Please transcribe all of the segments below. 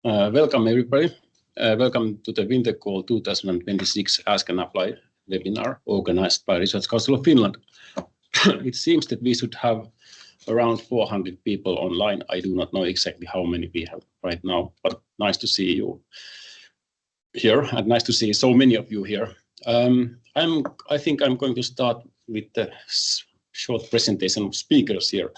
Welcome everybody. Welcome to the Winter Call 2026 Ask and Apply webinar organized by Research Council of Finland. It seems that we should have around 400 people online. I do not know exactly how many we have right now, but nice to see you here and nice to see so many of you here. I think I'm going to start with the short presentation of speakers here.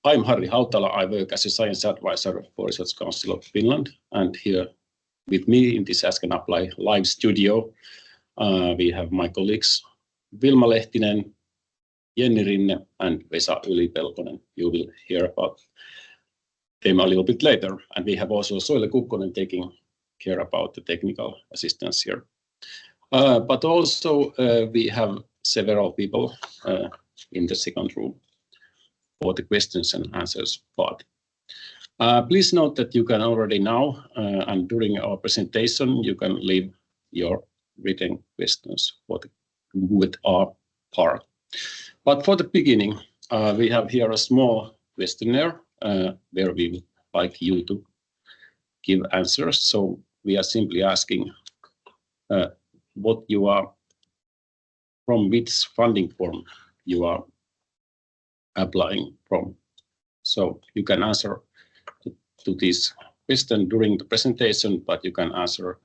I'm Harri Hautala. I work as a science advisor for Research Council of Finland, and here with me in this Ask and Apply live studio, we have my colleagues Vilma Lehtinen, Jenni Rinne, and Vesa Yli-Pelkonen. You will hear about them a little bit later. And we have also Soile Kukkonen taking care about the technical assistance here. But also we have several people in the second room for the questions and answers part. Please note that you can already now and during our presentation, you can leave your written questions for the Q&A part. But for the beginning, we have here a small questionnaire where we would like you to give answers. So we are simply asking what you are, from which funding form you are applying from. So you can answer to this question during the presentation, but you can answer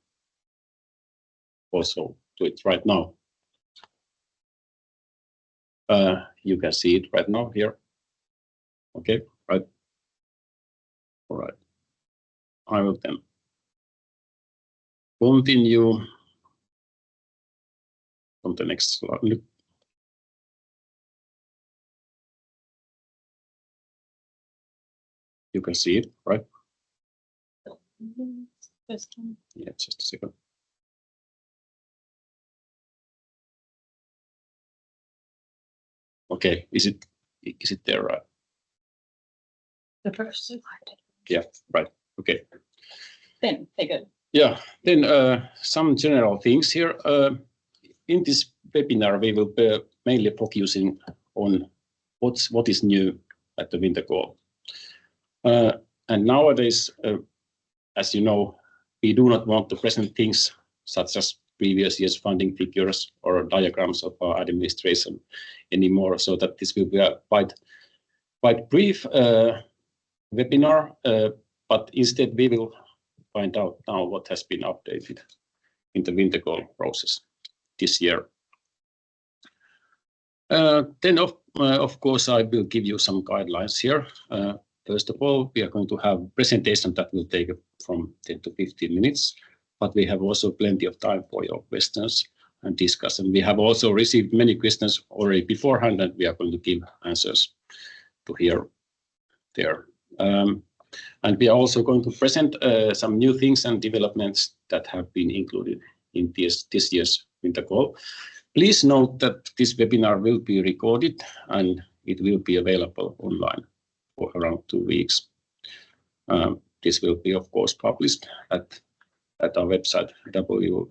also to it right now. You can see it right now here. Okay, right. All right. I will then continue on the next slide. You can see it, right? Yeah, just a second. Okay, is it there, right? The first slide. Yeah, right. Okay. Then take it. Yeah, then some general things here. In this webinar, we will be mainly focusing on what is new at the Winter Call. And nowadays, as you know, we do not want to present things such as previous year's funding figures or diagrams of our administration anymore, so that this will be a quite brief webinar, but instead we will find out now what has been updated in the Winter Call process this year. Then of course I will give you some guidelines here. First of all, we are going to have a presentation that will take from 10 to 15 minutes, but we have also plenty of time for your questions and discussion. We have also received many questions already beforehand, and we are going to give answers to here, there. And we are also going to present some new things and developments that have been included in this year's Winter Call. Please note that this webinar will be recorded and it will be available online for around 2 weeks. This will be, of course, published at our website www.aka.fi,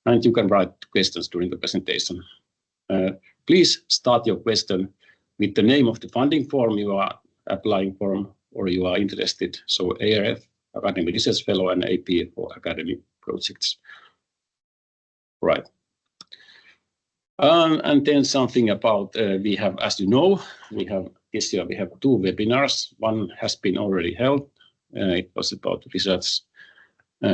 and you can write questions during the presentation. Please start your question with the name of the funding form you are applying for or you are interested. So ARF, Academic Research Fellow, and AP for academic projects. Right. And then something about we have, as you know, this year we have 2 webinars. One has been already held. It was about research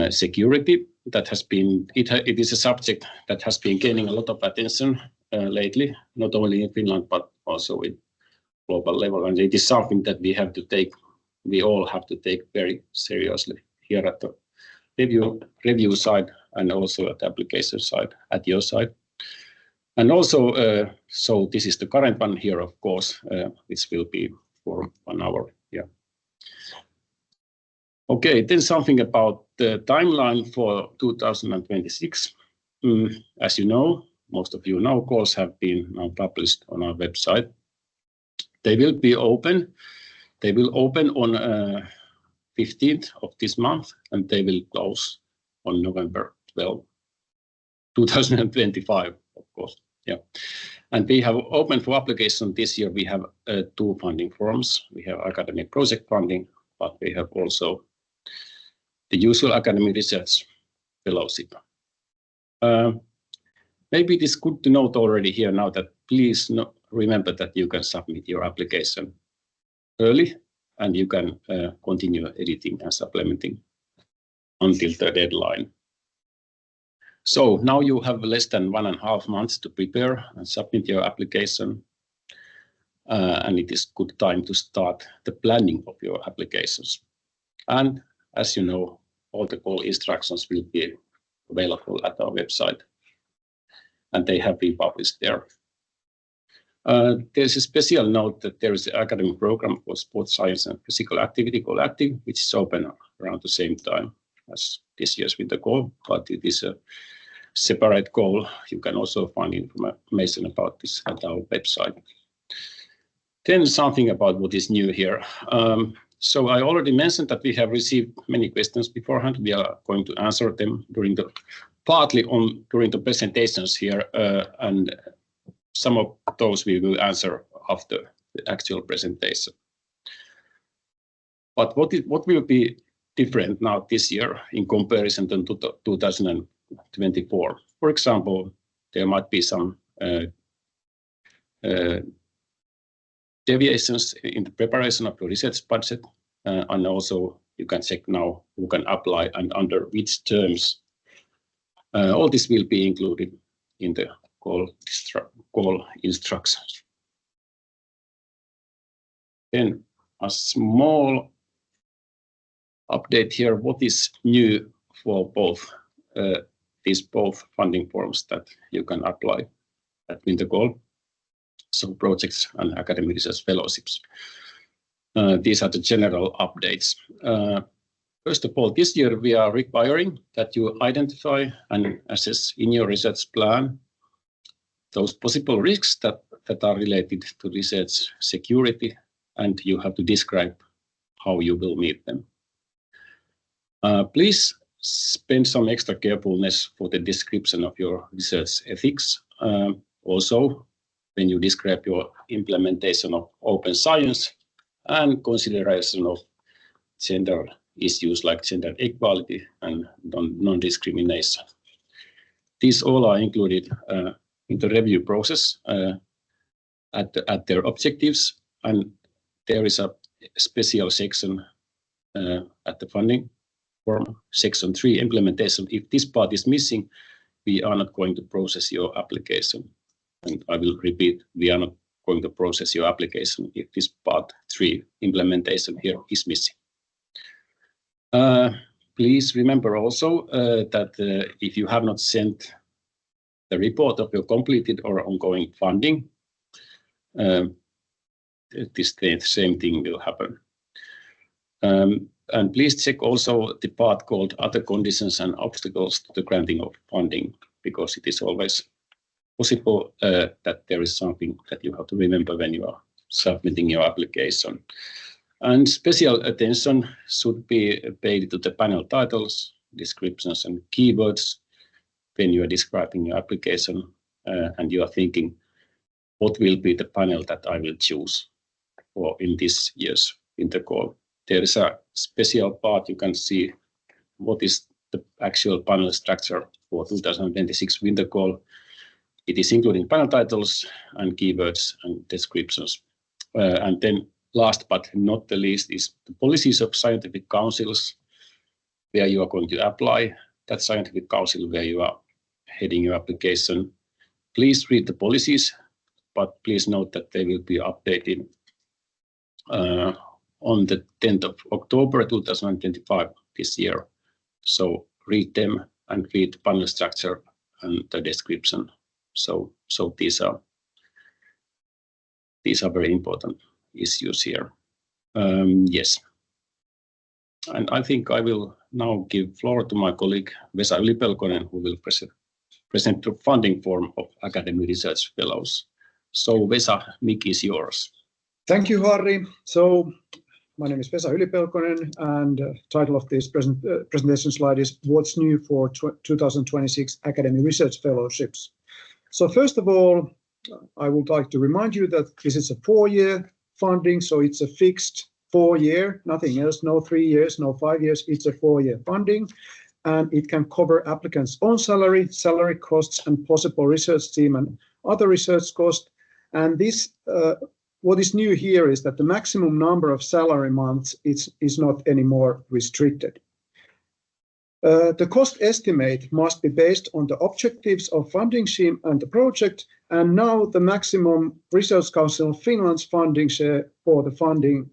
security. That has been it is a subject that has been gaining a lot of attention lately, not only in Finland but also in global level. And it is something that we all have to take very seriously here at the review side and also at the application side, at your side. And also, so this is the current one here, of course, which will be for 1 hour. Yeah. Okay, then something about the timeline for 2026. As you know, most of you know, calls have been now published on our website. They will be open. They will open on 15th of this month, and they will close on November 12, 2025, of course. Yeah. And we have opened for application this year. We have 2 funding forms. We have academic project funding, but we have also the usual academic research fellowship. Maybe it is good to note already here now that please remember that you can submit your application early and you can continue editing and supplementing until the deadline. So now you have less than 1.5 months to prepare and submit your application. And it is good time to start the planning of your applications. And as you know, all the call instructions will be available at our website. And they have been published there. There's a special note that there is an academic program for sports science and physical activity called Active, which is open around the same time as this year's winter call, but it is a separate call. You can also find information about this at our website. Then something about what is new here. So I already mentioned that we have received many questions beforehand. We are going to answer them during the presentations here, and some of those we will answer after the actual presentation. But what will be different now this year in comparison to 2024? For example, there might be some deviations in the preparation of the research budget, and also you can check now who can apply and under which terms. All this will be included in the call instructions. Then a small update here, what is new for these both funding forms that you can apply at winter call, so projects and academic research fellowships. These are the general updates. First of all, this year we are requiring that you identify and assess in your research plan those possible risks that are related to research security, and you have to describe how you will meet them. Please spend some extra carefulness for the description of your research ethics. Also, when you describe your implementation of open science and consideration of gender issues like gender equality and non-discrimination. These all are included in the review process at their objectives, and there is a special section at the funding form, section 3, implementation. If this part is missing, we are not going to process your application. And I will repeat, we are not going to process your application if this part 3, implementation here, is missing. Please remember also that if you have not sent the report of your completed or ongoing funding, this same thing will happen. And please check also the part called other conditions and obstacles to the granting of funding, because it is always possible that there is something that you have to remember when you are submitting your application. And special attention should be paid to the panel titles, descriptions, and keywords when you are describing your application and you are thinking, what will be the panel that I will choose for in this year's winter call? There is a special part you can see what is the actual panel structure for 2026 winter call. It is including panel titles and keywords and descriptions. And then last but not the least is the policies of scientific councils where you are going to apply that scientific council where you are heading your application. Please read the policies, but please note that they will be updated on the 10th of October 2025 this year. So read them and read the panel structure and the description. So these are very important issues here. Yes. And I think I will now give floor to my colleague Vesa Yli-Pelkonen, who will present the funding form of academic research fellows. So Vesa, mic is yours. Thank you, Harri. So my name is Vesa Yli-Pelkonen, and title of this presentation slide is What's New for 2026 Academic Research Fellowships. So first of all, I would like to remind you that this is a 4-year funding, so it's a fixed 4-year, nothing else, no 3 years, no 5 years, it's a 4-year funding. And it can cover applicants' own salary costs, and possible research team and other research costs. And this, what is new here is that the maximum number of salary months is not anymore restricted. The cost estimate must be based on the objectives of funding scheme and the project, and now the maximum Research Council of Finland's funding share for the funding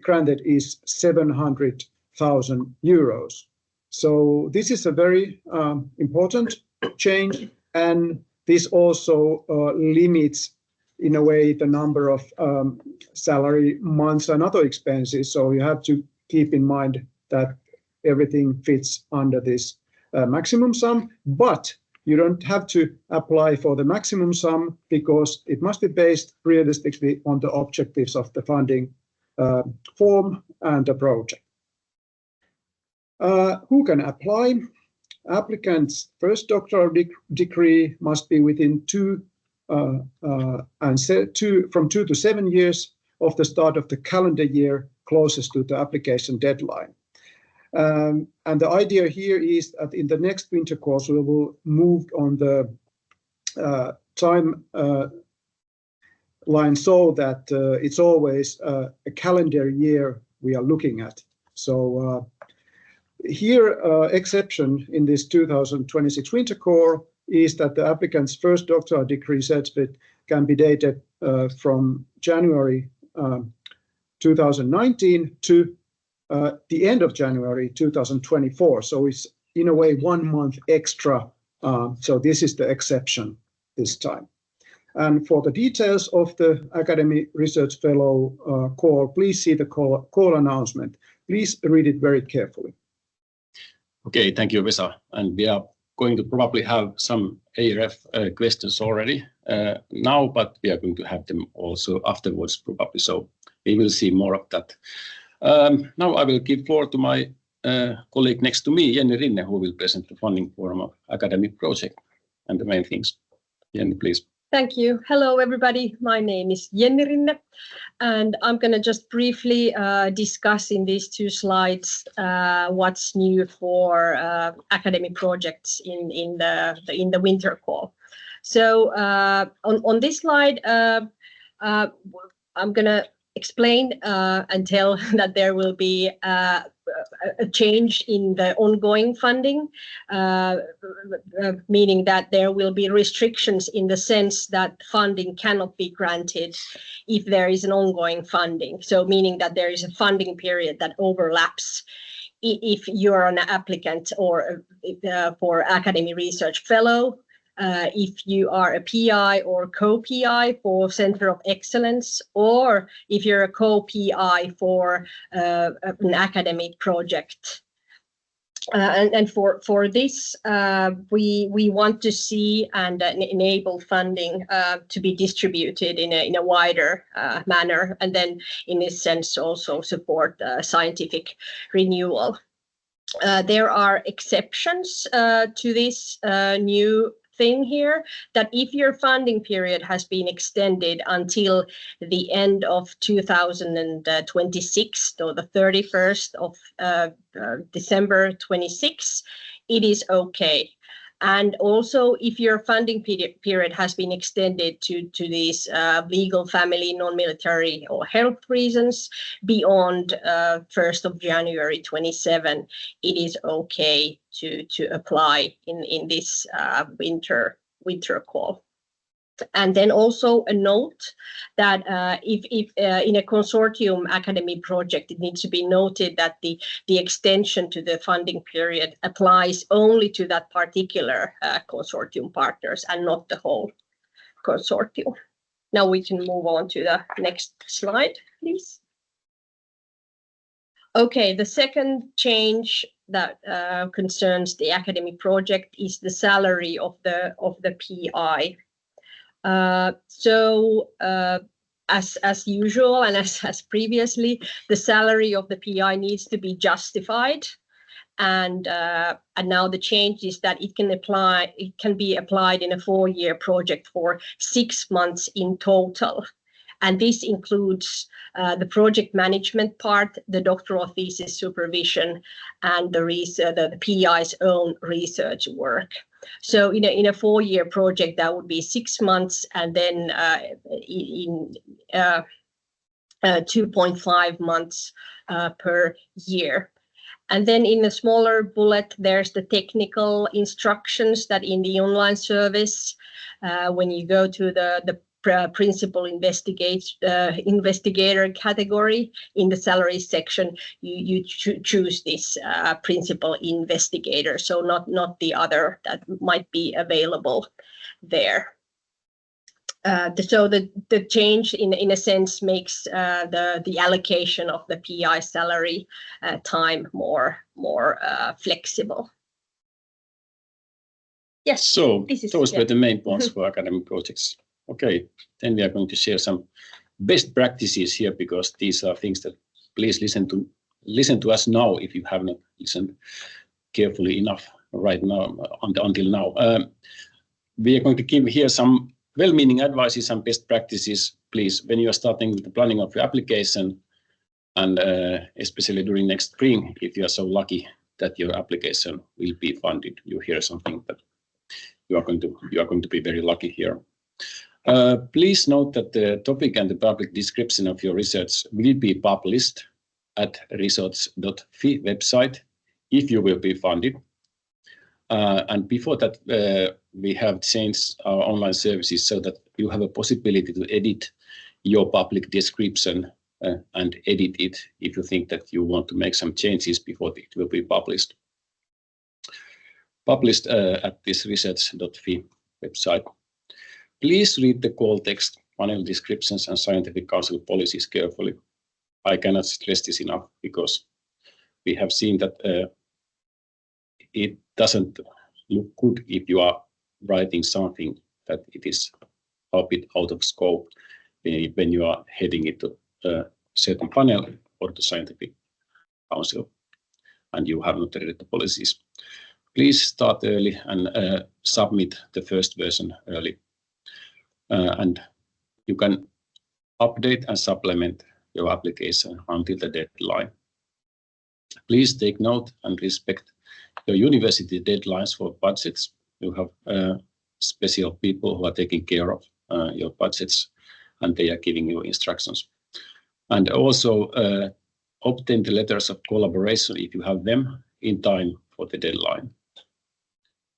granted is 700,000 euros. So this is a very important change, and this also limits, in a way, the number of salary months and other expenses. So you have to keep in mind that everything fits under this maximum sum, but you don't have to apply for the maximum sum because it must be based realistically on the objectives of the funding form and the project. Who can apply? Applicants' first doctoral degree must be within 2 to 7 years of the start of the calendar year closest to the application deadline. And the idea here is that in the next winter course, we will move on the time line so that it's always a calendar year we are looking at. So here, exception in this 2026 winter core is that the applicant's first doctoral degree certificate can be dated from January 2019 to the end of January 2024. So it's in a way 1 month extra. So this is the exception this time. And for the details of the Academy Research Fellow call, please see the call announcement. Please read it very carefully. Okay, thank you, Vesa. And we are going to probably have some ARF questions already now, but we are going to have them also afterwards probably. So we will see more of that. Now I will give floor to my colleague next to me, Jenny Rinne, who will present the funding form of academic project and the main things. Jenny, please. Thank you. Hello, everybody. My name is Jenny Rinne, and I'm going to just briefly discuss in these 2 slides what's new for academic projects in the winter call. So on this slide, I'm going to explain and tell that there will be a change in the ongoing funding, meaning that there will be restrictions in the sense that funding cannot be granted if there is an ongoing funding. So meaning that there is a funding period that overlaps if you're an applicant or for Academy Research Fellow, if you are a PI or co-PI for Center of Excellence, or if you're a co-PI for an academic project. And for this, we want to see and enable funding to be distributed in a wider manner, and then in this sense also support scientific renewal. There are exceptions to this new thing here, that if your funding period has been extended until the end of 2026 or the 31st of December 26, it is okay. And also, if your funding period has been extended to these legal, family, non-military or health reasons beyond 1st of January 27, it is okay to apply in this winter call. And then also a note that if in a consortium academy project, it needs to be noted that the extension to the funding period applies only to that particular consortium partners and not the whole consortium. Now we can move on to the next slide, please. Okay, the second change that concerns the academic project is the salary of the PI. As usual and as previously, the salary of the PI needs to be justified, And now the change is that it can be applied in a 4-year project for 6 months in total. And this includes the project management part, the doctoral thesis supervision, and the PI's own research work. So in a 4-year project, that would be 6 months, and then in 2.5 months per year. And then in a smaller bullet, there's the technical instructions that in the online service, when you go to the principal investigator category in the salary section, you choose this principal investigator, so not the other that might be available there. So the change in a sense makes the allocation of the PI salary time more flexible. Yes. So those were the main points for academic projects. Okay, then we are going to share some best practices here, because these are things that please listen to us now if you have not listened carefully enough right now until now. We are going to give here some well-meaning advices and best practices. Please, when you are starting with the planning of your application, and especially during next spring, if you are so lucky that your application will be funded, you hear something that you are going to be very lucky here. Please note that the topic and the public description of your research will be published at research.fi website if you will be funded. And before that, we have changed our online services so that you have a possibility to edit your public description and edit it if you think that you want to make some changes before it will be published at this research.fi website. Please read the call text, panel descriptions, and scientific council policies carefully. I cannot stress this enough, because we have seen that it doesn't look good if you are writing something that it is a bit out of scope when you are heading it to a certain panel or the scientific council and you have not read the policies. Please start early and submit the first version early. And you can update and supplement your application until the deadline. Please take note and respect your university deadlines for budgets. You have special people who are taking care of your budgets, and they are giving you instructions. And also obtain the letters of collaboration if you have them in time for the deadline.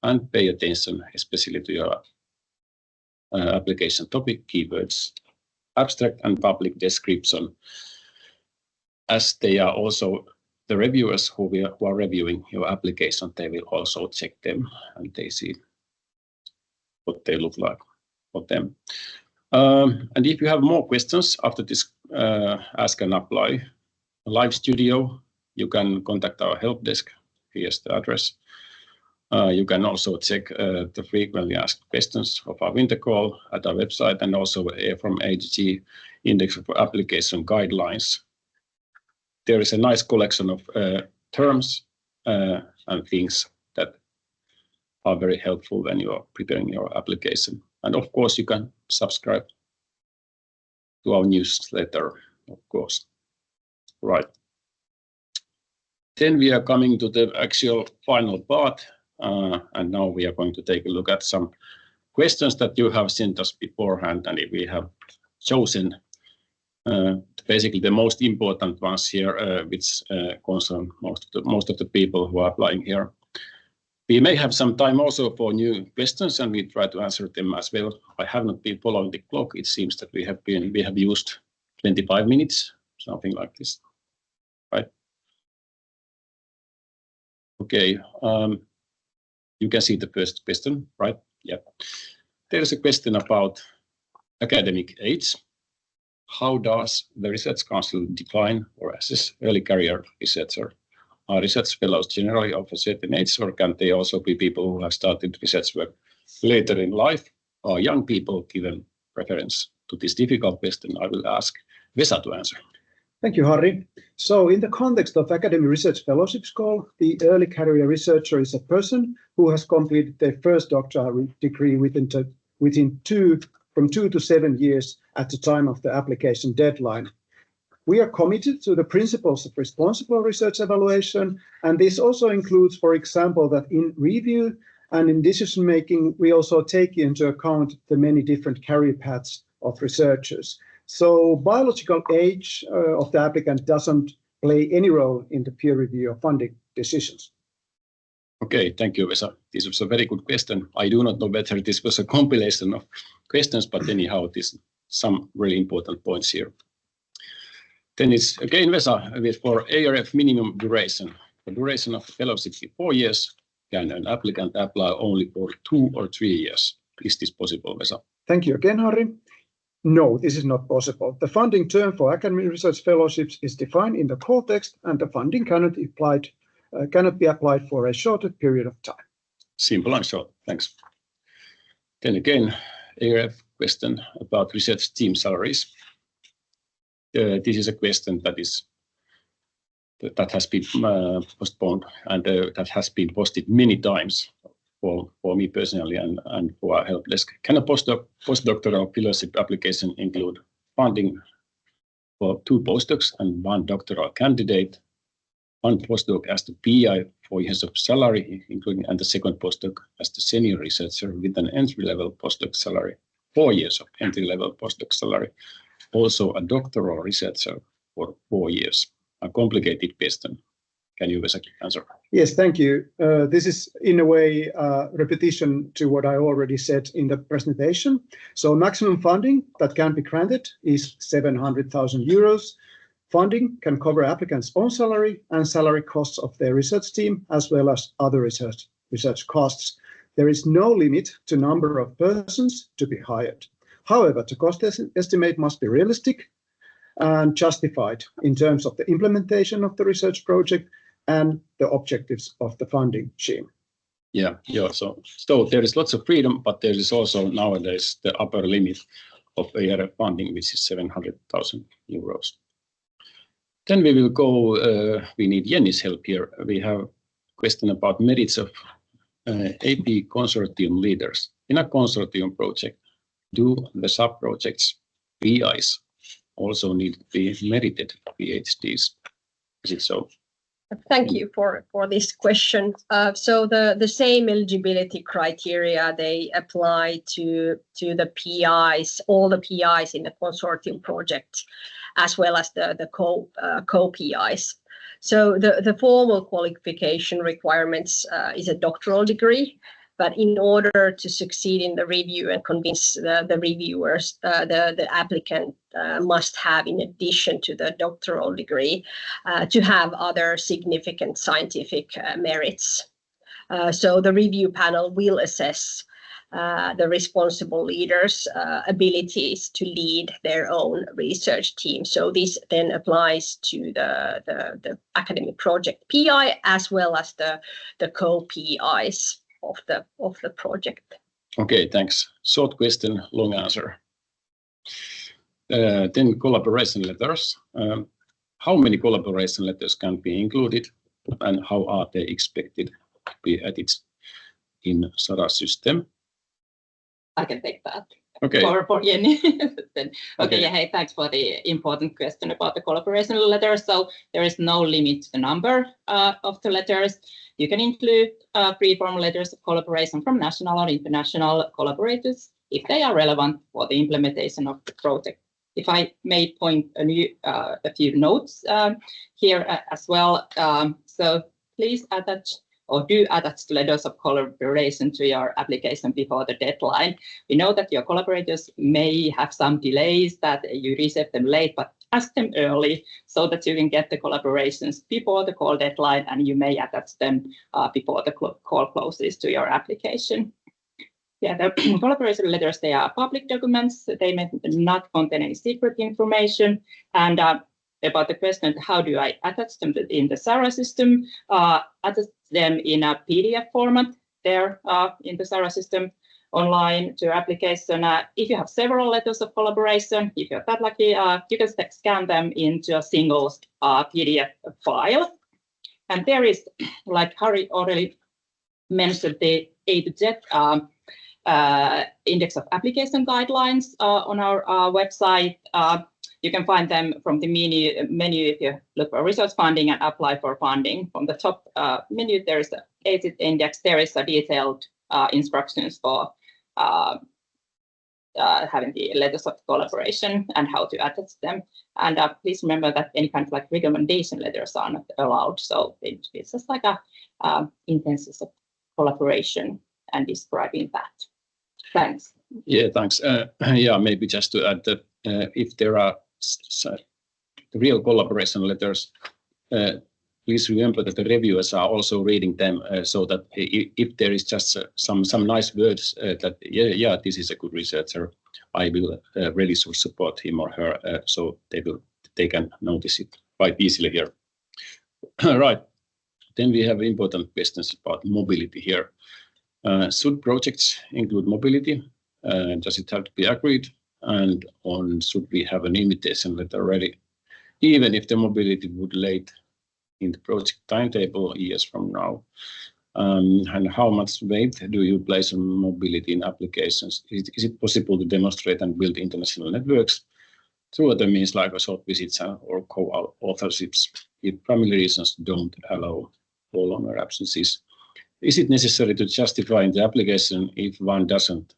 And pay attention especially to your application topic, keywords, abstract and public description, as they are also the reviewers who are reviewing your application. They will also check them and they see what they look like for them. And if you have more questions after this Ask and Apply live studio, you can contact our help desk. Here's the address. You can also check the frequently asked questions of our winter call at our website, and also from AGG Index of Application Guidelines. There is a nice collection of terms and things that are very helpful when you are preparing your application. And of course, you can subscribe to our newsletter, of course. Right. Then we are coming to the actual final part. And now we are going to take a look at some questions that you have sent us beforehand, and we have chosen basically the most important ones here, which concern most of the people who are applying here. We may have some time also for new questions, and we try to answer them as well. I have not been following the clock. It seems that we have used 25 minutes, something like this, right? Okay. You can see the first question, right? Yeah. There is a question about academic age. How does the Research Council define or assess early career researcher? Are research fellows generally of a certain age, or can they also be people who have started research work later in life, or young people? Given preference to this difficult question, I will ask Vesa to answer. Thank you, Harri. So in the context of academic research fellowships call, the early career researcher is a person who has completed their first doctoral degree within from 2 to 7 years at the time of the application deadline. We are committed to the principles of responsible research evaluation, and this also includes, for example, that in review and in decision making, we also take into account the many different career paths of researchers. So biological age of the applicant doesn't play any role in the peer review of funding decisions. Okay, thank you, Vesa. This was a very good question. I do not know whether this was a compilation of questions, but anyhow, this some really important points here. Then it's again, Vesa, for ARF minimum duration. The duration of the fellowship is 4 years. Can an applicant apply only for 2 or 3 years? Is this possible, Vesa? Thank you again, Harri. No, this is not possible. The funding term for academic research fellowships is defined in the call text, and the funding cannot be applied for a shorter period of time. Simple and short. Thanks. Then again, ARF question about research team salaries. This is a question that has been postponed and that has been posted many times for me personally and for our help desk. Can a postdoctoral fellowship application include funding for 2 postdocs and 1 doctoral candidate, 1 postdoc as the PI 4 years of salary, including, and the second postdoc as the senior researcher with an entry-level postdoc salary, 4 years of entry-level postdoc salary, also a doctoral researcher for 4 years? A complicated question. Can you, Vesa, answer? Yes, thank you. This is in a way repetition to what I already said in the presentation. So maximum funding that can be granted is 700,000 euros. Funding can cover applicants' own salary and salary costs of their research team, as well as other research costs. There is no limit to number of persons to be hired. However, the cost estimate must be realistic and justified in terms of the implementation of the research project and the objectives of the funding scheme. Yeah. So there is lots of freedom, but there is also nowadays the upper limit of ARF funding, which is 700,000 euros. Then we will go, we need Jenny's help here. We have a question about merits of AP consortium leaders. In a consortium project, do the sub-projects PIs also need to be merited PhDs? Is it so? Thank you for this question. So the same eligibility criteria, they apply to the PIs, all the PIs in the consortium project, as well as the co-PIs. So the formal qualification requirements is a doctoral degree, but in order to succeed in the review and convince the reviewers, the applicant must have, in addition to the doctoral degree, to have other significant scientific merits. So the review panel will assess the responsible leaders' abilities to lead their own research team. So this then applies to the academic project PI as well as the co-PIs of the project. Okay, thanks. Short question, long answer. Then collaboration letters. How many collaboration letters can be included, and how are they expected to be added in SARA system? I can take that. Okay. For Jenny. Okay. Okay. Yeah, hey, thanks for the important question about the collaboration letters. So there is no limit to the number of the letters. You can include free-form letters of collaboration from national or international collaborators if they are relevant for the implementation of the project. If I may point a few notes here as well. So please attach or do attach letters of collaboration to your application before the deadline. We know that your collaborators may have some delays, that you receive them late, but ask them early so that you can get the collaborations before the call deadline, and you may attach them before the call closes to your application. Yeah, the collaboration letters, they are public documents. They may not contain any secret information. And about the question, how do I attach them in the SARA system? Attach them in a PDF format there in the SARA system, online to your application. If you have several letters of collaboration, if you're that lucky, you can scan them into a single PDF file. And there is, like Harry already mentioned, the A to Z index of application guidelines on our website. You can find them from the menu if you look for research funding and apply for funding. From the top menu, there is the A to Z index. There is a detailed instructions for having the letters of collaboration and how to attach them. And please remember that any kind of like recommendation letters are not allowed. So it's just like a intentions of collaboration and describing that. Thanks. Yeah, thanks. Yeah, maybe just to add that if there are real collaboration letters, please remember that the reviewers are also reading them, so that if there is just some nice words that yeah, this is a good researcher, I will really support him or her, so they can notice it quite easily here. Right. Then we have important questions about mobility here. Should projects include mobility? Does it have to be agreed? And should we have an invitation letter ready, even if the mobility would late in the project timetable years from now? And how much weight do you place on mobility in applications? Is it possible to demonstrate and build international networks through other means like short visits or co-authorships if primary reasons don't allow for longer absences? Is it necessary to justify in the application if one doesn't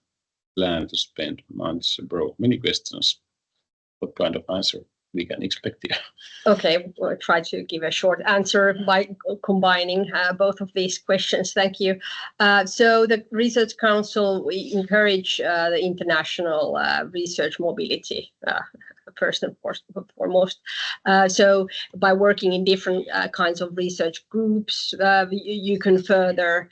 plan to spend months abroad? Many questions. What kind of answer we can expect here? Okay, we'll try to give a short answer by combining both of these questions. Thank you. So the Research Council, we encourage the international research mobility, first and foremost. So by working in different kinds of research groups, you can further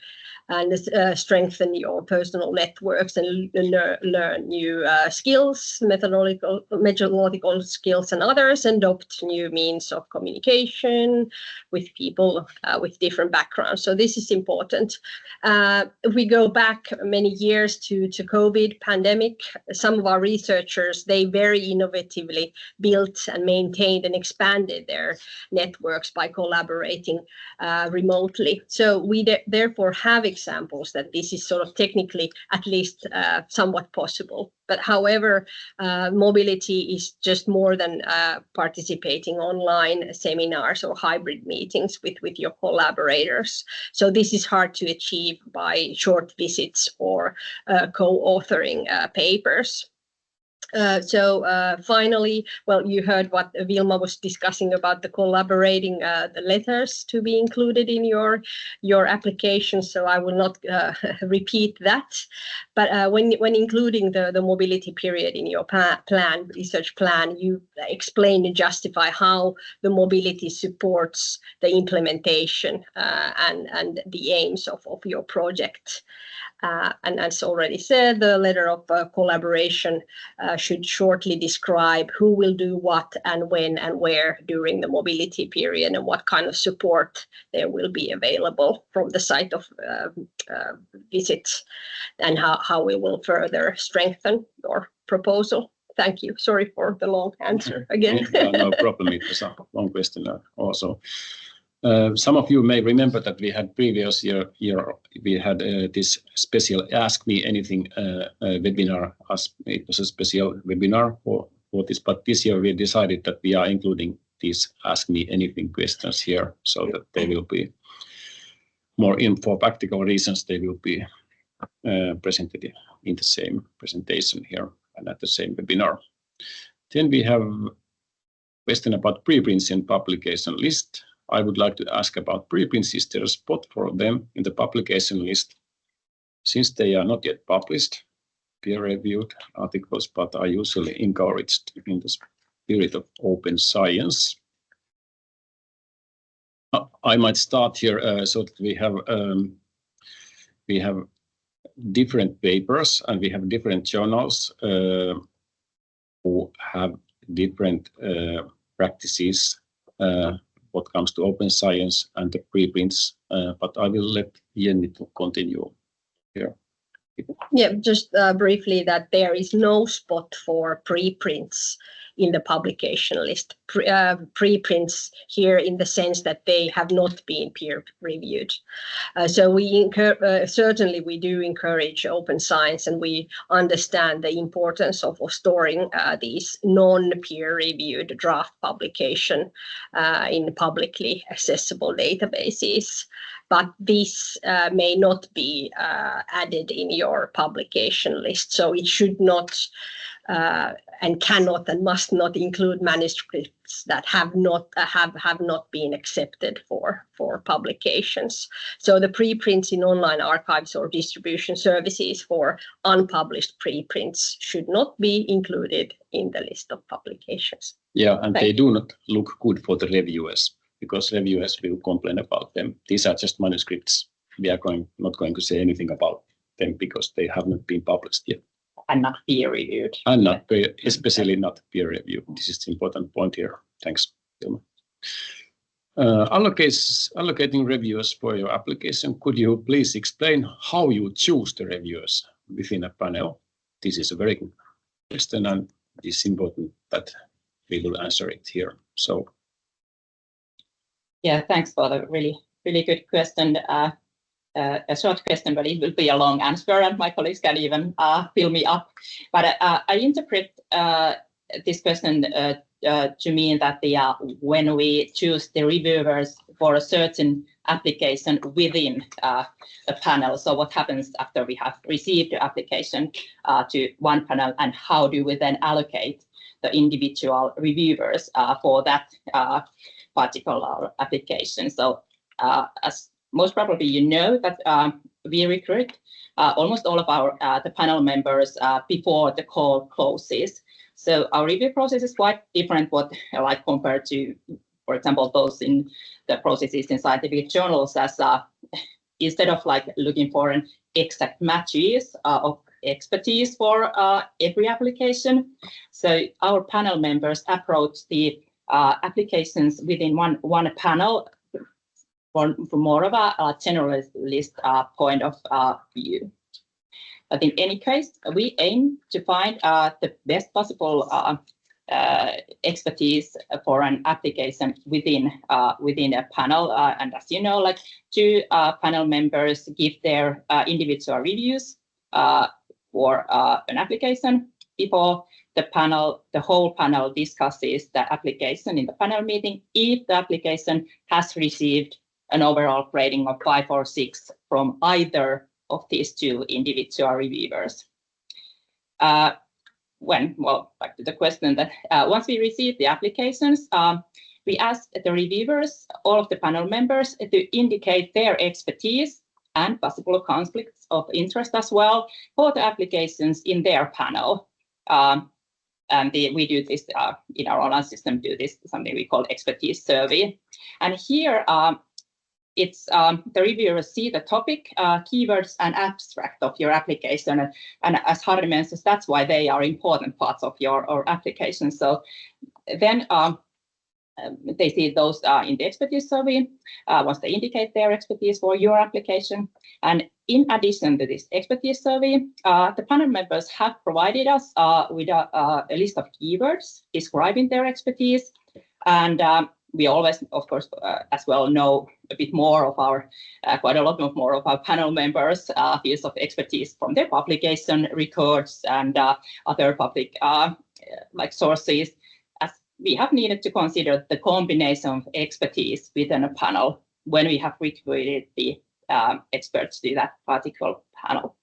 and strengthen your personal networks and learn new skills, methodological skills and others, and adopt new means of communication with people with different backgrounds. So this is important. If we go back many years to COVID pandemic, some of our researchers, they very innovatively built and maintained and expanded their networks by collaborating remotely. So we therefore have examples that this is sort of technically at least somewhat possible. But however, mobility is just more than participating online seminars or hybrid meetings with your collaborators. So this is hard to achieve by short visits or co-authoring papers. Finally, well, you heard what Vilma was discussing about the collaborating the letters to be included in your application, so I will not repeat that. But when including the mobility period in your research plan, you explain and justify how the mobility supports the implementation and the aims of your project. And as already said, the letter of collaboration should shortly describe who will do what and when and where during the mobility period and what kind of support there will be available from the site of visits and how we will further strengthen your proposal. Thank you. Sorry for the long answer again. No problem. It was a long question also. Some of you may remember that we had previous year we had this special Ask Me Anything webinar. It was a special webinar for this, but this year we decided that we are including these Ask Me Anything questions here, so that they will be more for practical reasons. They will be presented in the same presentation here and at the same webinar. Then we have a question about preprints in publication list. I would like to ask about preprints. Is there a spot for them in the publication list, since they are not yet published, peer-reviewed articles, but are usually encouraged in the spirit of open science? I might start here so that we have different papers and we have different journals who have different practices what comes to open science and the preprints, but I will let Jenny to continue here. Yeah, just briefly that there is no spot for preprints in the publication list. Preprints here in the sense that they have not been peer reviewed. So we certainly we do encourage open science, and we understand the importance of storing these non-peer reviewed draft publication in publicly accessible databases. But this may not be added in your publication list. So it should not and cannot and must not include manuscripts that have not been accepted for publications. So the preprints in online archives or distribution services for unpublished preprints should not be included in the list of publications. Yeah, and they do not look good for the reviewers, because reviewers will complain about them. These are just manuscripts. We are not going to say anything about them because they have not been published yet. And not peer reviewed. And not especially not peer reviewed. This is the important point here. Thanks, Ilma. Allocating reviewers for your application. Could you please explain how you choose the reviewers within a panel? This is a very good question, and it's important that we will answer it here. So. Yeah, thanks for the really good question. A short question, but it will be a long answer, and my colleagues can even fill me up. But I interpret this question to mean that when we choose the reviewers for a certain application within a panel, so what happens after we have received the application to one panel, and how do we then allocate the individual reviewers for that particular application? So as most probably you know that we recruit almost all of our the panel members before the call closes. So our review process is quite different like compared to, for example, those in the processes in scientific journals, as instead of like looking for an exact matches of expertise for every application. So our panel members approach the applications within one panel for more of a generalist point of view. But in any case, we aim to find the best possible expertise for an application within a panel. And as you know, like two panel members give their individual reviews for an application before the whole panel discusses the application in the panel meeting if the application has received an overall rating of 5 or 6 from either of these two individual reviewers. Back to the question that once we receive the applications, we ask the reviewers, all of the panel members, to indicate their expertise and possible conflicts of interest as well for the applications in their panel. And we do this in our online system, something we call expertise survey. And here, it's the reviewers see the topic, keywords, and abstract of your application. And as Harri mentions, that's why they are important parts of your application. So then they see those in the expertise survey once they indicate their expertise for your application. And in addition to this expertise survey, the panel members have provided us with a list of keywords describing their expertise. And we always, of course, as well know a bit more of quite a lot more of our panel members' fields of expertise from their publication records and other public like sources, as we have needed to consider the combination of expertise within a panel when we have recruited the experts to that particular panel.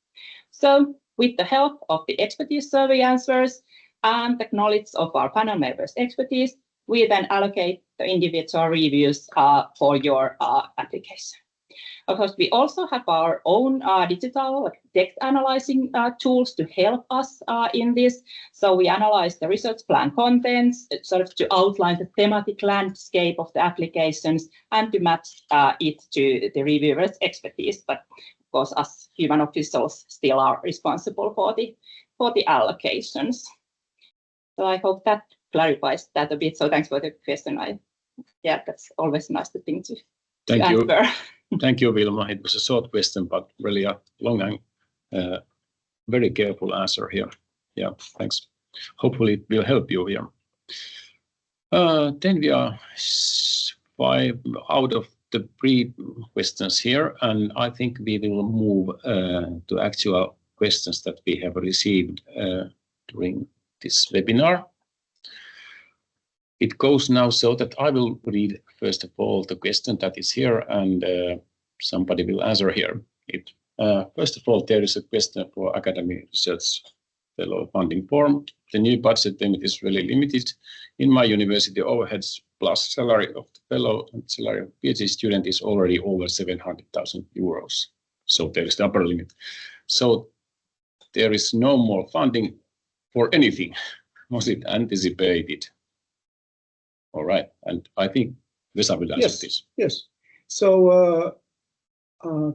So with the help of the expertise survey answers and the knowledge of our panel members' expertise, we then allocate the individual reviews for your application. Of course, we also have our own digital text analyzing tools to help us in this. So we analyze the research plan contents, sort of to outline the thematic landscape of the applications and to match it to the reviewer's expertise. But of course, us human officials still are responsible for the allocations. So I hope that clarifies that a bit. So thanks for the question. That's always a nice thing to answer. Thank you, Vilma. It was a short question, but really a long very careful answer here. Yeah, thanks. Hopefully it will help you here. Then we are 5 out of the pre-questions here, and I think we will move to actual questions that we have received during this webinar. It goes now so that I will read first of all the question that is here, and somebody will answer here. First of all, there is a question for academic research fellow funding form. The new budget limit is really limited. In my university, overheads plus salary of the fellow and salary of PhD student is already over 700,000 euros. So there is the upper limit. So there is no more funding for anything. Was it anticipated? All right, and I think Vesa will answer this. Yes. So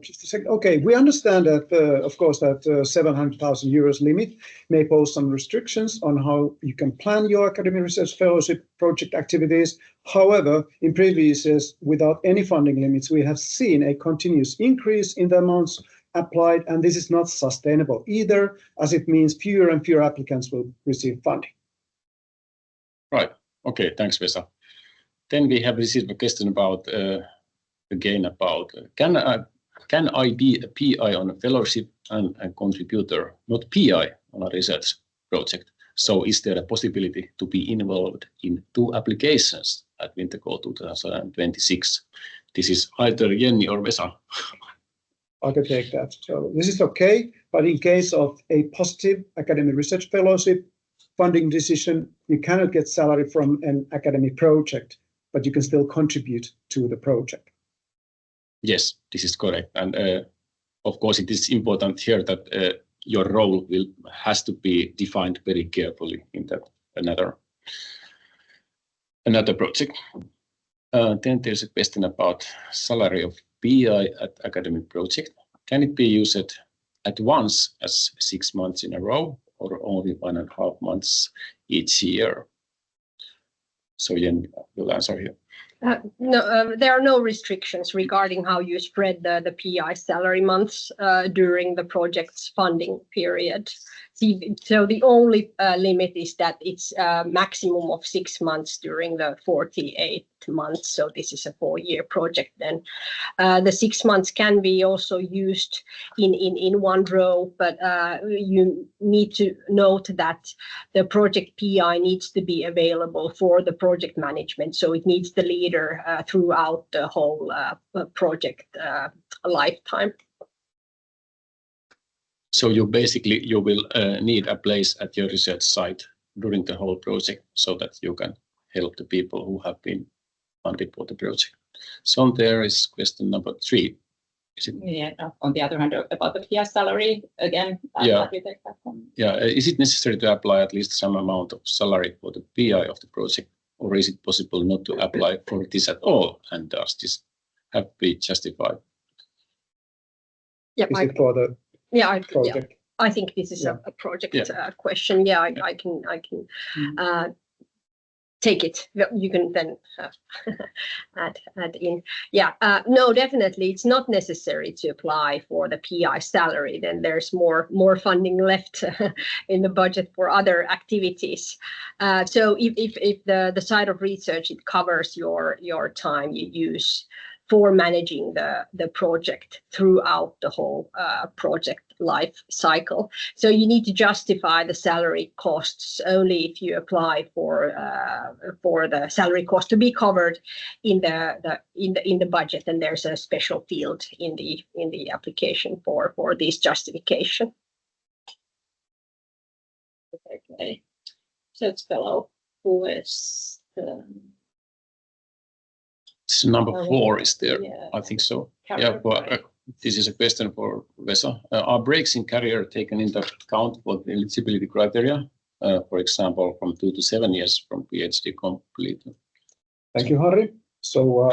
just a second. Okay, we understand that, of course, that 700,000 euros limit may pose some restrictions on how you can plan your academic research fellowship project activities. However, in previous years, without any funding limits, we have seen a continuous increase in the amounts applied, and this is not sustainable either, as it means fewer and fewer applicants will receive funding. Right. Okay, thanks, Vesa. Then we have received a question about, again, about can I be a PI on a fellowship and a contributor, not PI on a research project? So is there a possibility to be involved in 2 applications at Wintercall 2026? This is either Jenny or Vesa. I can take that. So this is okay, but in case of a positive academic research fellowship funding decision, you cannot get salary from an academic project, but you can still contribute to the project. Yes, this is correct. And of course, it is important here that your role has to be defined very carefully in that another project. Then there's a question about salary of PI at academic project. Can it be used at once as 6 months in a row or only 1.5 months each year? So Jen will answer here. No, there are no restrictions regarding how you spread the PI salary months during the project's funding period. So the only limit is that it's a maximum of 6 months during the 48 months. So this is a 4-year project. Then the 6 months can be also used in one row, but you need to note that the project PI needs to be available for the project management. So it needs the leader throughout the whole project lifetime. So you will need a place at your research site during the whole project so that you can help the people who have been funded for the project. So there is question number 3. Is it? Yeah, on the other hand, about the PI salary, again, Yeah. you take that one. Yeah, is it necessary to apply at least some amount of salary for the PI of the project, or is it possible not to apply for this at all? And does this have to be justified? Yeah, Is it for the project? I think this is a project question. Yeah, I can take it. You can then add in. Yeah, no, definitely, it's not necessary to apply for the PI salary. Then there's more funding left in the budget for other activities. So if the side of research, it covers your time you use for managing the project throughout the whole project life cycle. So you need to justify the salary costs only if you apply for the salary cost to be covered in the budget, and there's a special field in the application for this justification. Okay, research fellow who is number 4 is there. Yeah. I think so. This is a question for Vesa. Are breaks in career taken into account for the eligibility criteria? For example, from 2 to 7 years from PhD complete. Thank you, Harri. So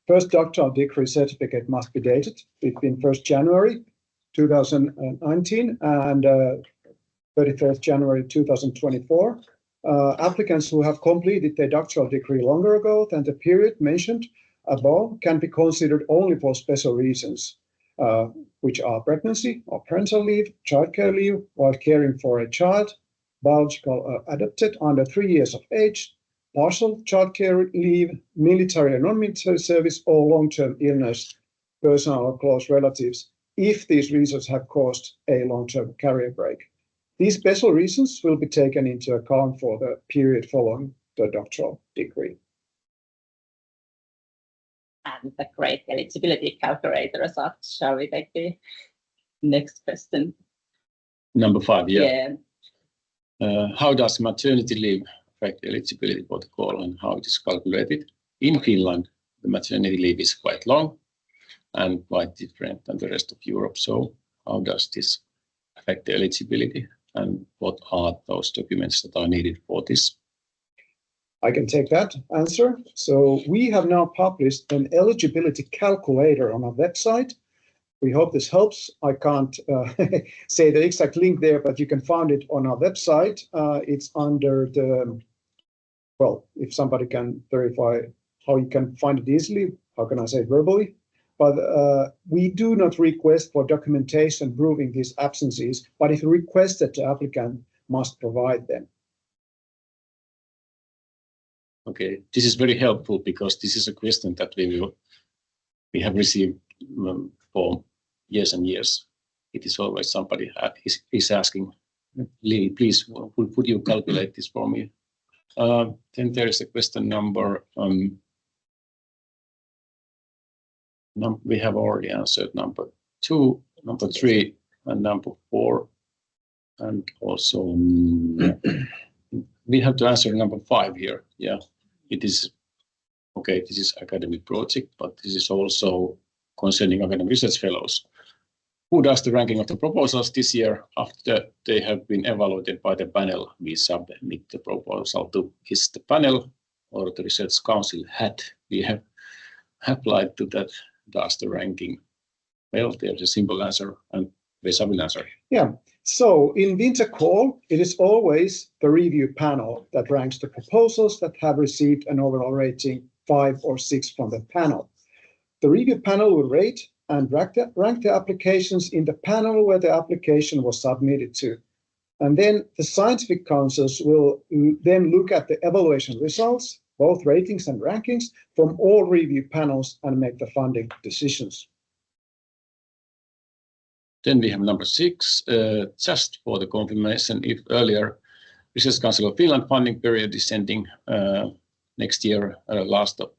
first doctoral degree certificate must be dated between 1st January 2019 and 31st January 2024. Applicants who have completed their doctoral degree longer ago than the period mentioned above can be considered only for special reasons. which are pregnancy or parental leave, childcare leave while caring for a child, biological adopted under 3 years of age, partial childcare leave, military or non-military service, or long-term illness, personal or close relatives, if these reasons have caused a long-term career break. These special reasons will be taken into account for the period following the doctoral degree. And the great eligibility calculator as such. Shall we take the next question? Number 5, Yeah. How does maternity leave affect eligibility for the call and how it is calculated? In Finland, the maternity leave is quite long and quite different than the rest of Europe. So how does this affect the eligibility and what are those documents that are needed for this? I can take that answer. So we have now published an eligibility calculator on our website. We hope this helps. I can't say the exact link there, but you can find it on our website. It's under the, well, if somebody can verify how you can find it easily, how can I say it verbally? But we do not request for documentation proving these absences, but if requested, the applicant must provide them. Okay, this is very helpful because this is a question that we have received for years and years. It is always somebody is asking, Lee, please, would you calculate this for me? Then there is a question number, we have already answered number 2, number 3, and number 4, and also we have to answer number 5 here. Yeah, it is okay. This is academic project, but this is also concerning academic research fellows. Who does the ranking of the proposals this year after they have been evaluated by the panel? We submit the proposal to is the panel or the Research Council had. We have applied to that. Does the ranking? Well, there's a simple answer and Vesa will answer. Yeah. So in winter call, it is always the review panel that ranks the proposals that have received an overall rating 5 or 6 from the panel. The review panel will rate and rank the applications in the panel where the application was submitted to. And then the scientific councils will then look at the evaluation results, both ratings and rankings, from all review panels and make the funding decisions. Then we have number 6, just for the confirmation, if earlier Research Council of Finland funding period is ending next year, last of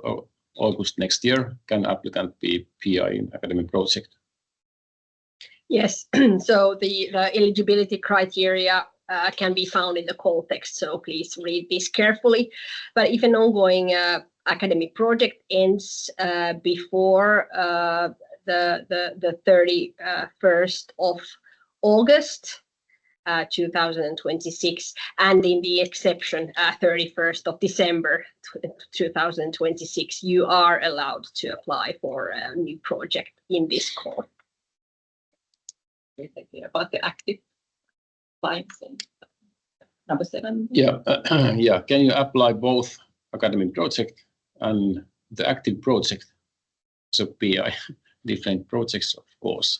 August next year, can applicant be PI in academic project? Yes, so the eligibility criteria can be found in the call text, so please read this carefully. But if an ongoing academic project ends before the 31st of August 2026, and in the exception 31st of December 2026, you are allowed to apply for a new project in this call. About the active clients. Number 7. Yeah, yeah. Can you apply both academic project and the active project? So PI, different projects, of course.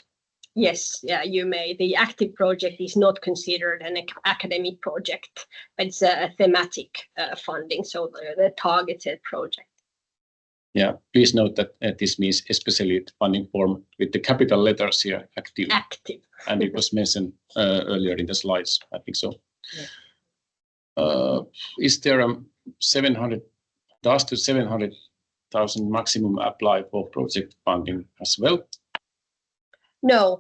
Yes, yeah, you may. The active project is not considered an academic project, but it's a thematic funding, so the targeted project. Yeah, please note that this means especially the funding form with the capital letters here, active. Active. And it was mentioned earlier in the slides, I think so. Yeah. Is there a 700,000 maximum apply for project funding as well? No,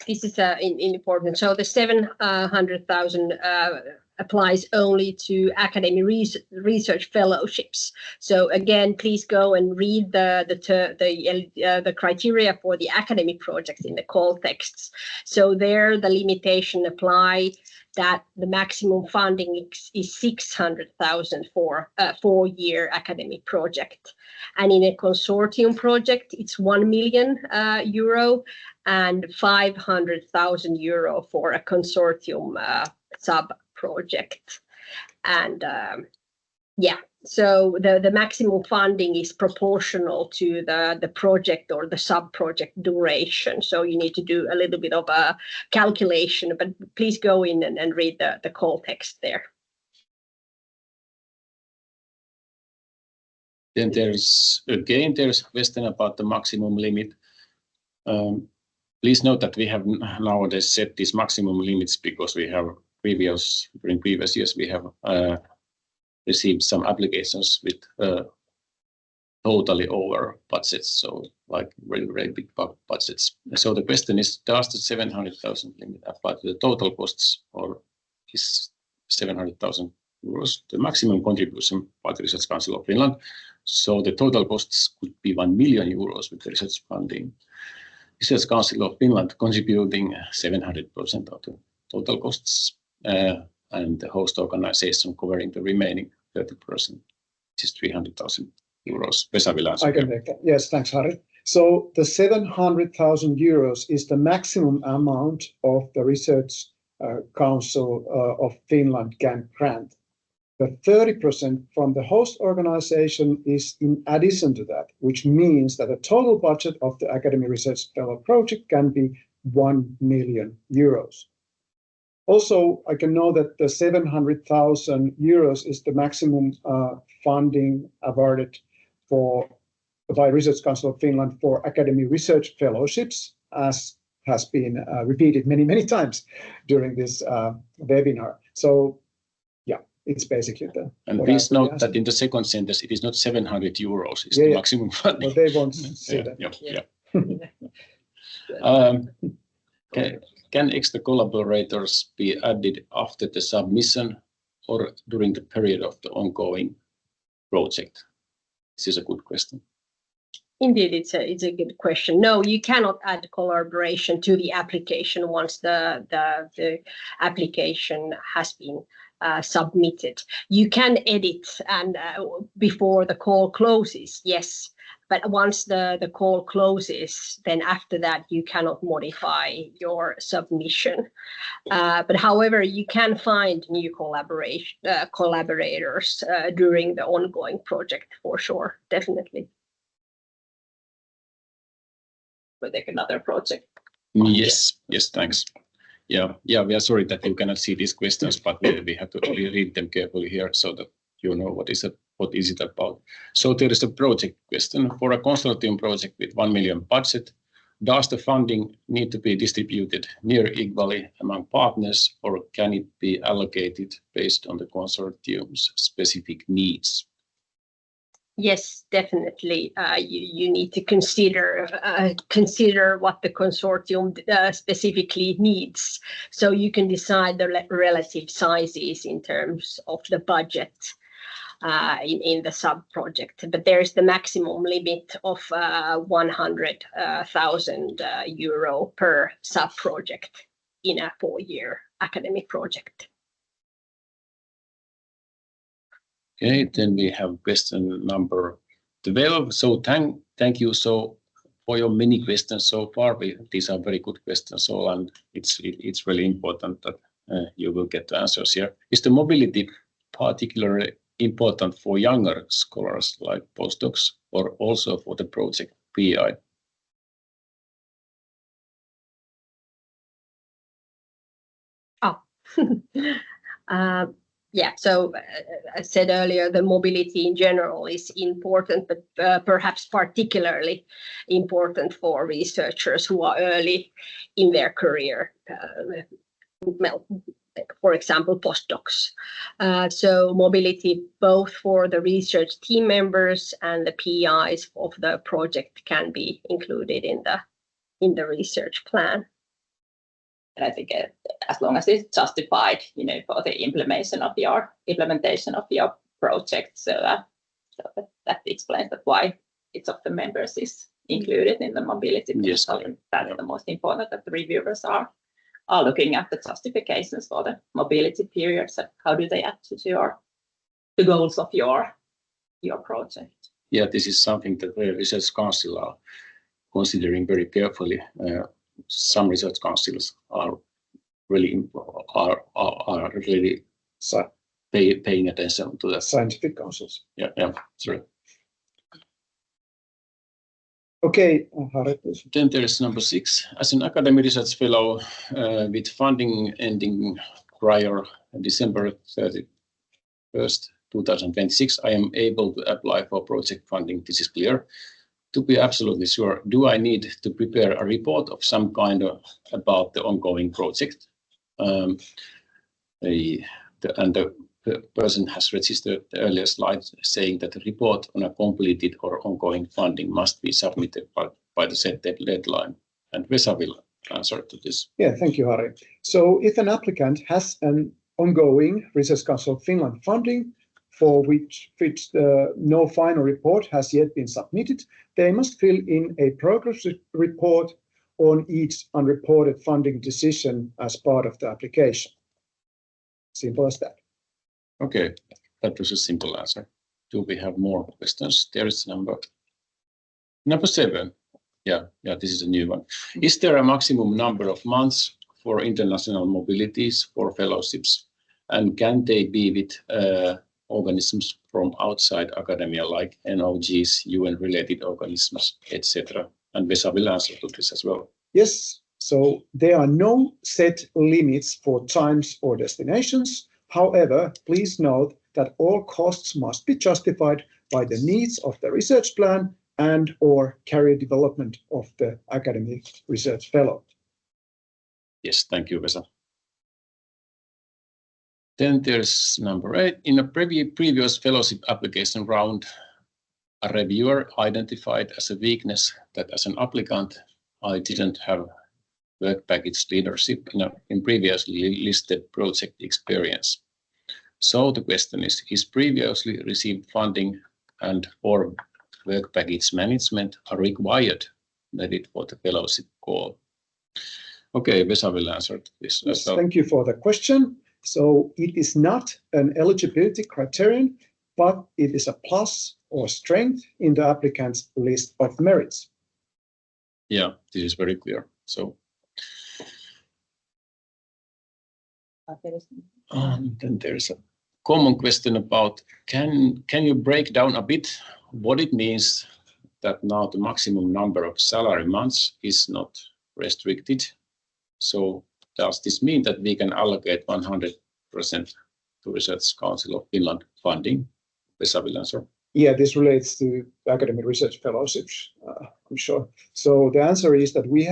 this is important. So the 700,000 applies only to academic research fellowships. So again, please go and read the criteria for the academic projects in the call texts. So there, the limitation apply that the maximum funding is 600,000 for a 4-year academic project. And in a consortium project, it's 1 million euro and 500,000 euro for a consortium sub-project. And Yeah, so the maximum funding is proportional to the project or the sub-project duration. So you need to do a little bit of a calculation, but please go in and read the call text there. Then there's a question about the maximum limit. Please note that we have nowadays set these maximum limits because we have during previous years we have received some applications with totally over budgets, so like very big budgets. So the question is, does the 700,000 limit apply to the total costs, or is 700,000 euros the maximum contribution by the Research Council of Finland? So the total costs could be 1 million euros with the research funding. Research Council of Finland contributing 700% of the total costs, and the host organization covering the remaining 30%, which is 300,000 euros. Vesa will answer. I can make that. Yes, thanks, Harri. So the 700,000 euros is the maximum amount of the Research Council of Finland can grant. The 30% from the host organization is in addition to that, which means that the total budget of the Academic Research Fellow project can be 1 million euros. Also, I can know that the 700,000 euros is the maximum funding awarded by Research Council of Finland for academic research fellowships, as has been repeated many times during this webinar. So, yeah, it's basically the. And please note that in the second sentence, it is not 700 euros, it's the maximum funding. Well, they won't see that. Can extra collaborators be added after the submission or during the period of the ongoing project? This is a good question. Indeed, it's a good question. No, you cannot add collaboration to the application once the application has been submitted. You can edit and before the call closes, yes. But once the call closes, then after that, you cannot modify your submission. But however, you can find new collaborators during the ongoing project for sure, definitely. We'll take another project. Yes, thanks. Yeah, we are sorry that you cannot see these questions, but we have to read them carefully here so that you know what is it about. So there is a project question. For a consortium project with 1 million budget, does the funding need to be distributed near equally among partners, or can it be allocated based on the consortium's specific needs? Yes, definitely. You need to consider what the consortium specifically needs. So you can decide the relative sizes in terms of the budget in the sub-project. But there's the maximum limit of 100,000 euro per sub-project in a 4-year academic project. Okay, then we have question number 12. So thank you for your many questions so far. These are very good questions, so and it's really important that you will get the answers here. Is the mobility particularly important for younger scholars like postdocs, or also for the project PI? Yeah, so I said earlier, the mobility in general is important, but perhaps particularly important for researchers who are early in their career, for example, postdocs. So mobility both for the research team members and the PIs of the project can be included in the research plan. And I think as long as it's justified, for the implementation of your project, so that explains why each of the members is included in the mobility. Yes, so that's the most important, that the reviewers are looking at the justifications for the mobility periods and how do they add to the goals of your project. Yeah, this is something that the Research Council are considering very carefully. Some research councils are really paying attention to that. Scientific councils. Yeah, sorry. Okay, Harri, please. Then there is number 6. As an academic research fellow with funding ending prior December 31st, 2026, I am able to apply for project funding. This is clear. To be absolutely sure, do I need to prepare a report of some kind about the ongoing project? The person has registered the earlier slide saying that the report on a completed or ongoing funding must be submitted by the set deadline. And Vesa will answer to this. Yeah, thank you, Harri. So if an applicant has an ongoing Research Council of Finland funding for which no final report has yet been submitted, they must fill in a progress report on each unreported funding decision as part of the application. Simple as that. Okay, that was a simple answer. Do we have more questions? There is number 7. Yeah, this is a new one. Is there a maximum number of months for international mobilities for fellowships? And can they be with organisms from outside academia like NOGs, UN-related organisms, etc.? And Vesa will answer to this as well. Yes, so there are no set limits for times or destinations. However, please note that all costs must be justified by the needs of the research plan and or career development of the academic research fellow. Yes, thank you, Vesa. Then there's number 8. In a previous fellowship application round, a reviewer identified as a weakness that as an applicant, I didn't have work package leadership in previously listed project experience. So the question is previously received funding and or work package management are required needed for the fellowship call? Okay, Vesa will answer this. Yes, thank you for the question. So it is not an eligibility criterion, but it is a plus or strength in the applicant's list of merits. Yeah, this is very clear. So then there's a common question about can you break down a bit what it means that now the maximum number of salary months is not restricted? So does this mean that we can allocate 100% to Research Council of Finland funding? Vesa will answer. Yeah, this relates to academic research fellowships, I'm sure. So the answer is that we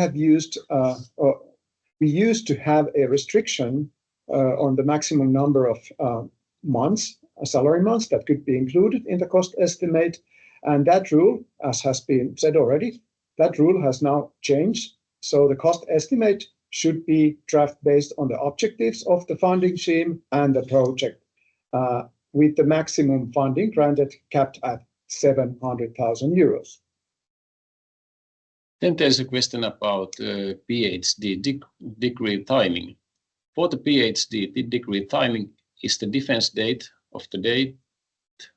used to have a restriction on the maximum number of months, salary months that could be included in the cost estimate. And that rule, as has been said already, that rule has now changed. So the cost estimate should be draft based on the objectives of the funding scheme and the project, with the maximum funding granted capped at 700,000 euros. Then there's a question about PhD degree timing. For the PhD degree timing, is the defense date of the date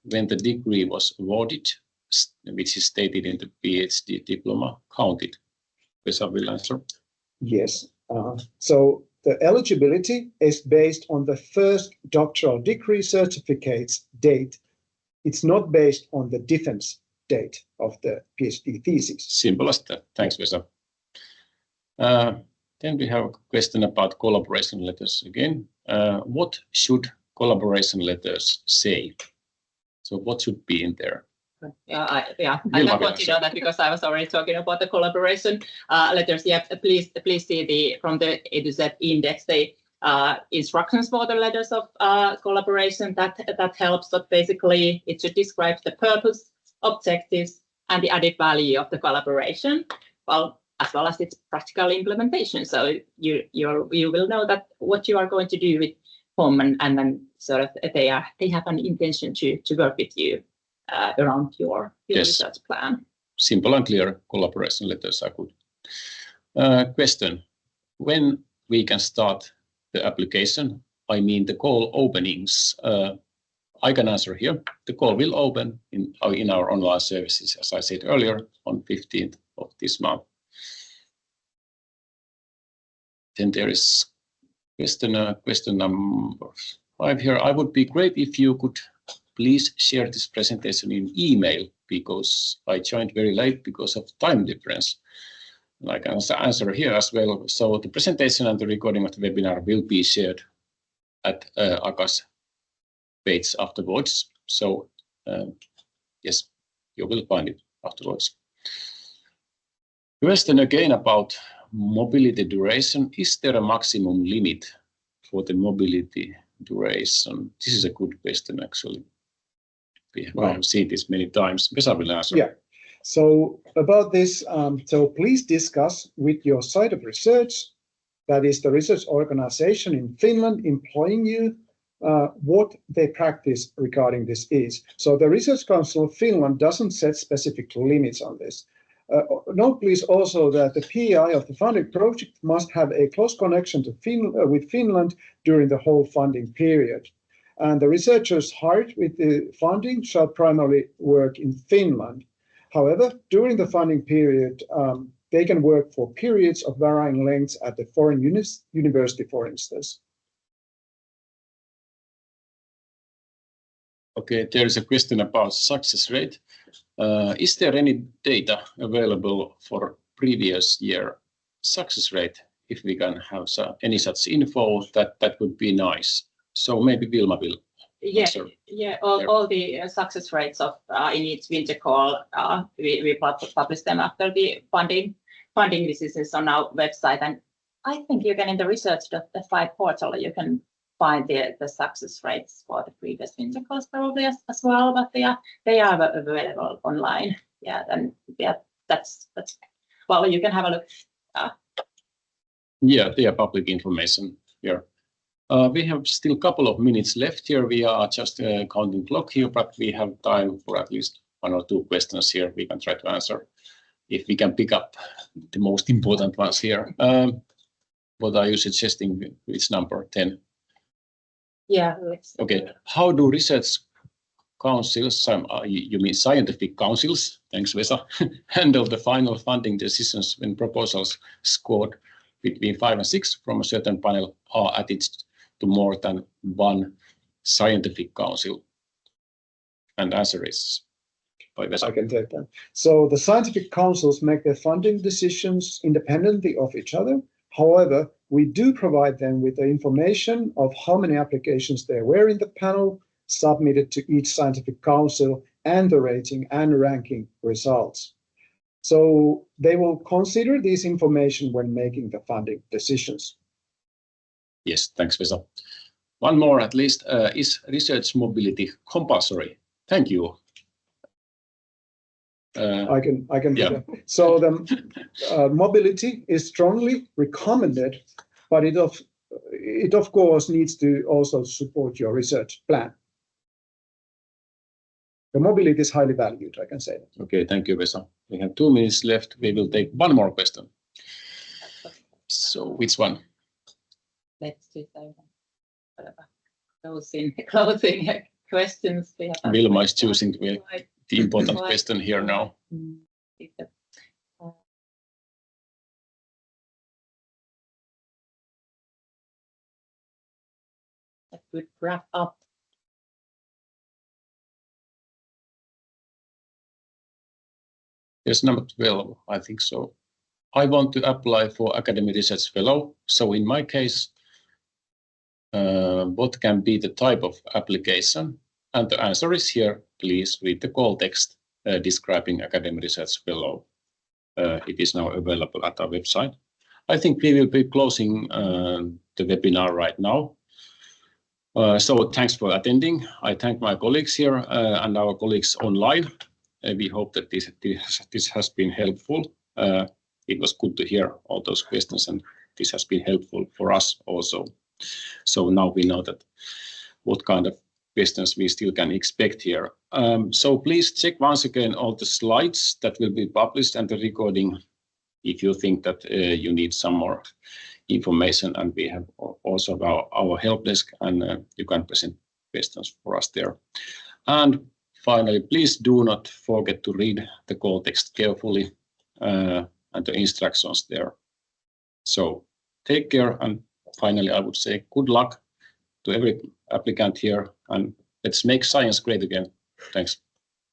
when the degree was awarded, which is stated in the PhD diploma, counted? Vesa will answer. Yes. So the eligibility is based on the first doctoral degree certificate's date. It's not based on the defense date of the PhD thesis. Simple as that. Thanks, Vesa. Then we have a question about collaboration letters again. What should collaboration letters say? So what should be in there? I might want to know that because I was already talking about the collaboration letters. Yeah, please see from the A to Z index the instructions for the letters of collaboration that helps. But basically, it should describe the purpose, objectives, and the added value of the collaboration, as well as its practical implementation. So you will know that what you are going to do with whom, and then sort of they have an intention to work with you around your research plan. Simple and clear collaboration letters are good. Question: when we can start the application? I mean the call openings. I can answer here. The call will open in our online services, as I said earlier, on 15th of this month. Then there is question number 5 here. I would be great if you could please share this presentation in email, because I joined very late because of time difference. And I can answer here as well. So the presentation and the recording of the webinar will be shared at Aka's page afterwards. So yes, you will find it afterwards. Question again about mobility duration. Is there a maximum limit for the mobility duration? This is a good question, actually. We have seen this many times. Vesa will answer. Yeah. So about this, so please discuss with your site of research, that is the research organization in Finland employing you, what their practice regarding this is. So the Research Council of Finland doesn't set specific limits on this. Note please also that the PI of the funding project must have a close connection to with Finland during the whole funding period. And the researchers hired with the funding shall primarily work in Finland. However, during the funding period, they can work for periods of varying lengths at the foreign university, for instance. Okay, there is a question about success rate. Is there any data available for previous year success rate? If we can have any such info, that would be nice. So maybe Vilma will answer. All the success rates of in each winter call, we publish them after the funding decisions on our website. And I think you can, in the research.fi portal, you can find the success rates for the previous winter calls probably as well, but they are available online. Yeah, and yeah, that's well, you can have a look. Yeah, they are public information here. We have still a couple of minutes left here. We are just counting clock here, but we have time for at least 1 or 2 questions here. We can try to answer if we can pick up the most important ones here. What are you suggesting? Which number? 10? Yeah. Okay. How do research councils, you mean scientific councils, thanks Vesa, handle the final funding decisions when proposals scored between 5 and 6 from a certain panel are attached to more than one scientific council? And answer is by Vesa. I can take that. So the scientific councils make their funding decisions independently of each other. However, we do provide them with the information of how many applications there were in the panel submitted to each scientific council and the rating and ranking results. So they will consider this information when making the funding decisions. Yes, thanks, Vesa. One more at least. Is research mobility compulsory? Thank you. I can do that. So the mobility is strongly recommended, but it of course needs to also support your research plan. The mobility is highly valued, I can say that. Okay, thank you, Vesa. We have 2 minutes left. We will take one more question. So which one? Let's do closing questions. Vilma is choosing the important question here now. That would wrap up. Yes, number 12, I think so. I want to apply for Academic Research Fellow. So in my case, what can be the type of application? And the answer is here. Please read the call text describing Academic Research Fellow. It is now available at our website. I think we will be closing the webinar right now. So thanks for attending. I thank my colleagues here and our colleagues online. We hope that this has been helpful. It was good to hear all those questions, and this has been helpful for us also. So now we know that what kind of questions we still can expect here. So please check once again all the slides that will be published and the recording if you think that you need some more information, and we have also our help desk, and you can present questions for us there. And finally, please do not forget to read the call text carefully and the instructions there. So take care, and finally I would say good luck to applicant here, and let's make science great again. Thanks.